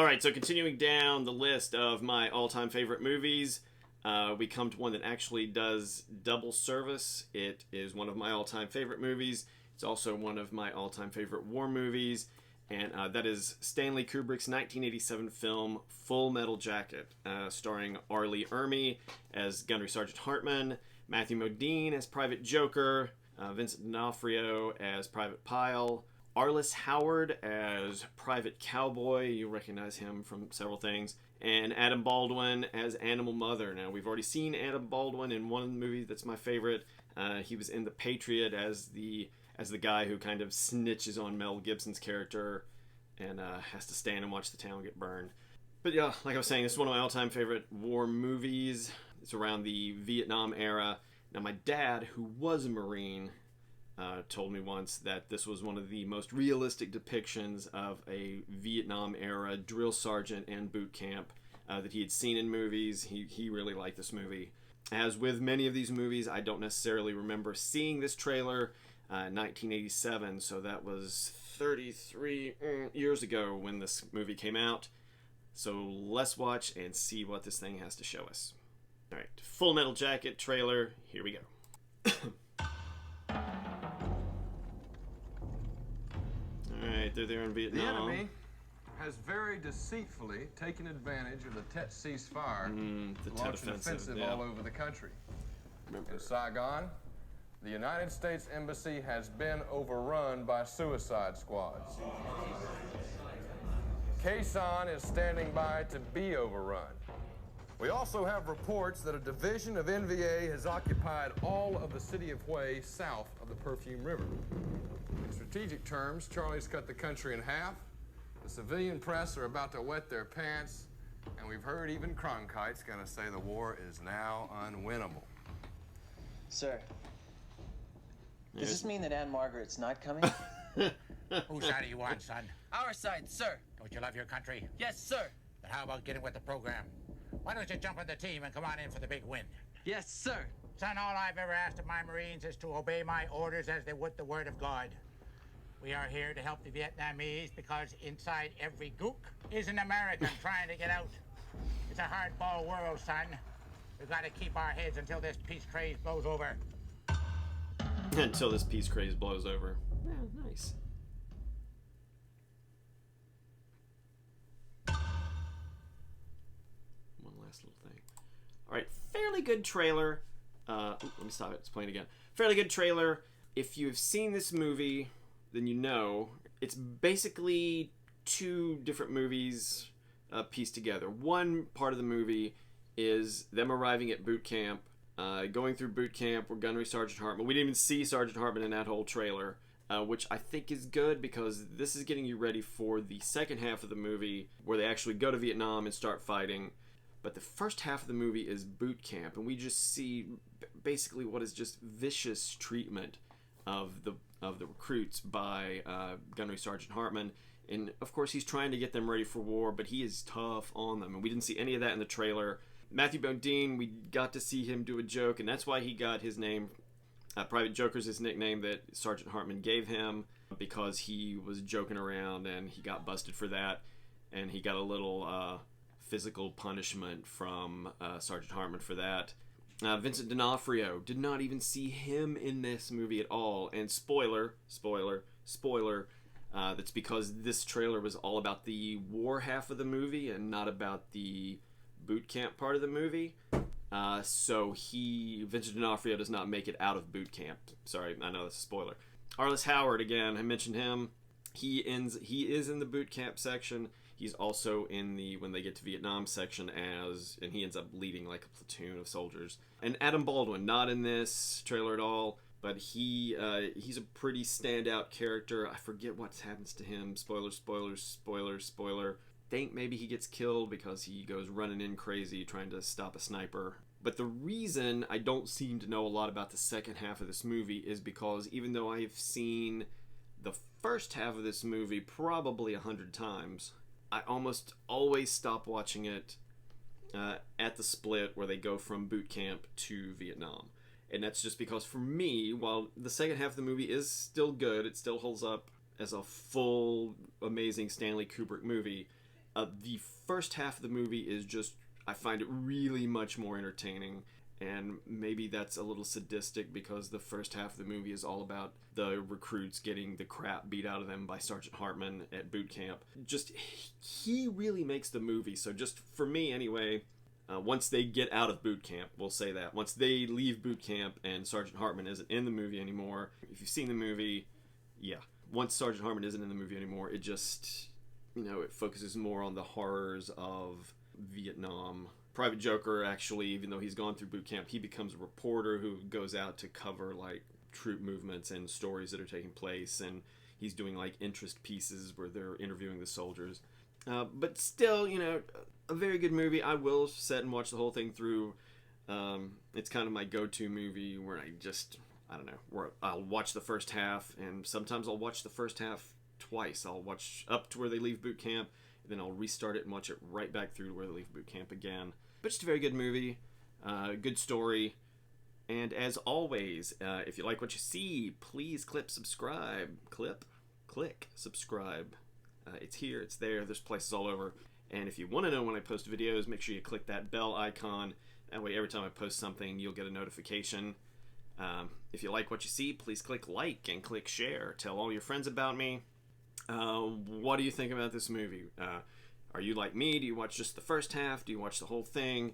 Alright, so continuing down the list of my all-time favorite movies, we come to one that actually does double service. It is one of my all-time favorite movies. It's also one of my all-time favorite war movies, and that is Stanley Kubrick's 1987 film Full Metal Jacket, starring Ermey as Gunnery Sergeant Hartman, Matthew Modine as Private Joker, Vincent D'Onofrio as Private Pyle, Arliss Howard as Private Cowboy, you recognize him from several things, and Adam Baldwin as Animal Mother. Now, we've already seen Adam Baldwin in one movie that's my favorite. He was in The Patriot as the guy who kind of snitches on Mel Gibson's character and has to stand and watch the town get burned. But yeah, like I was saying, this is one of my all-time favorite war movies. It's around the Vietnam era. Now, my dad, who was a Marine, told me once that this was one of the most realistic depictions of a Vietnam-era drill sergeant and boot camp that he had seen in movies. He really liked this movie. As with many of these movies, I don't necessarily remember seeing this trailer in 1987, so that was 33 years ago when this movie came out. So let's watch and see what this thing has to show us. Alright, Full Metal Jacket trailer, here we go. Alright, they're there in Vietnam. The enemy has very deceitfully taken advantage of the Tet ceasefire to launch an offensive all over the country. In Saigon, the United States Embassy has been overrun by suicide squads. Khe Sanh is standing by to be overrun. We also have reports that a division of NVA has occupied all of the city of Hue south of the Perfume River. In strategic terms, Charlie's cut the country in half. The civilian press are about to wet their pants, and we've heard even Cronkite's gonna say the war is now unwinnable. Sir, does this mean that Anne Margaret's not coming? Whose side are you on, son? Our side, sir. Don't you love your country? Yes, sir. Then how about getting with the program? Why don't you jump on the team and come on in for the big win? Yes, sir. Son, all I've ever asked of my Marines is to obey my orders as they would the word of God. We are here to help the Vietnamese because inside every gook is an American trying to get out. It's a hardball world, son. We've got to keep our heads until this peace craze blows over. Until this peace craze blows over. Yeah, nice. One last little thing. Alright, fairly good trailer. Let me stop it. It's playing again. Fairly good trailer. If you've seen this movie, then you know it's basically two different movies pieced together. One part of the movie is them arriving at boot camp, going through boot camp where Gunnery Sergeant Hartman. We didn't even see Sergeant Hartman in that whole trailer, which I think is good because this is getting you ready for the second half of the movie where they actually go to Vietnam and start fighting. But the first half of the movie is boot camp, and we just see basically what is just vicious treatment of the recruits by Gunnery Sergeant Hartman. And of course he's trying to get them ready for war, but he is tough on them, and we didn't see any of that in the trailer. Matthew Modine, we got to see him do a joke, and that's why he got his name. Private Joker's his nickname that Sergeant Hartman gave him because he was joking around and he got busted for that, and he got a little physical punishment from Sergeant Hartman for that. Vincent D'Onofrio, did not even see him in this movie at all, and spoiler, that's because this trailer was all about the war half of the movie and not about the boot camp part of the movie. So Vincent D'Onofrio does not make it out of boot camp. Sorry, I know that's a spoiler. Arliss Howard, again, I mentioned him. He is in the boot camp section. He's also in the when they get to Vietnam section and he ends up leading like a platoon of soldiers. And Adam Baldwin, not in this trailer at all, but he's a pretty standout character. I forget what happens to him. Spoiler. Think maybe he gets killed because he goes running in crazy trying to stop a sniper. But the reason I don't seem to know a lot about the second half of this movie is because even though I've seen the first half of this movie probably 100 times, I almost always stop watching it at the split where they go from boot camp to Vietnam. And that's just because for me, while the second half of the movie is still good, it still holds up as a full, amazing Stanley Kubrick movie, The first half of the movie is just, I find it really much more entertaining. And maybe that's a little sadistic because the first half of the movie is all about the recruits getting the crap beat out of them by Sergeant Hartman at boot camp. Just, he really makes the movie. So just for me anyway, once they get out of boot camp, we'll say that. Once they leave boot camp and Sergeant Hartman isn't in the movie anymore, if you've seen the movie, yeah. Once Sergeant Hartman isn't in the movie anymore, it just, it focuses more on the horrors of Vietnam. Private Joker, actually, even though he's gone through boot camp, he becomes a reporter who goes out to cover like troop movements and stories that are taking place, and he's doing like interest pieces where they're interviewing the soldiers. But still, a very good movie. I will sit and watch the whole thing through. It's kind of my go-to movie where where I'll watch the first half, and sometimes I'll watch the first half twice. I'll watch up to where they leave boot camp, and then I'll restart it and watch it right back through to where they leave boot camp again. But just a very good movie, good story, and as always, if you like what you see, please click subscribe. Click subscribe. It's here, it's there, there's places all over. And if you want to know when I post videos, make sure you click that bell icon. That way every time I post something, you'll get a notification. If you like what you see, please click like and click share. Tell all your friends about me. What do you think about this movie? Are you like me? Do you watch just the first half? Do you watch the whole thing?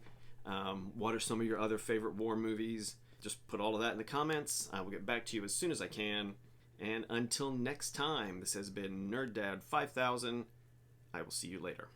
What are some of your other favorite war movies? Just put all of that in the comments. I will get back to you as soon as I can. And until next time, this has been Nerd Dad 5000. I will see you later.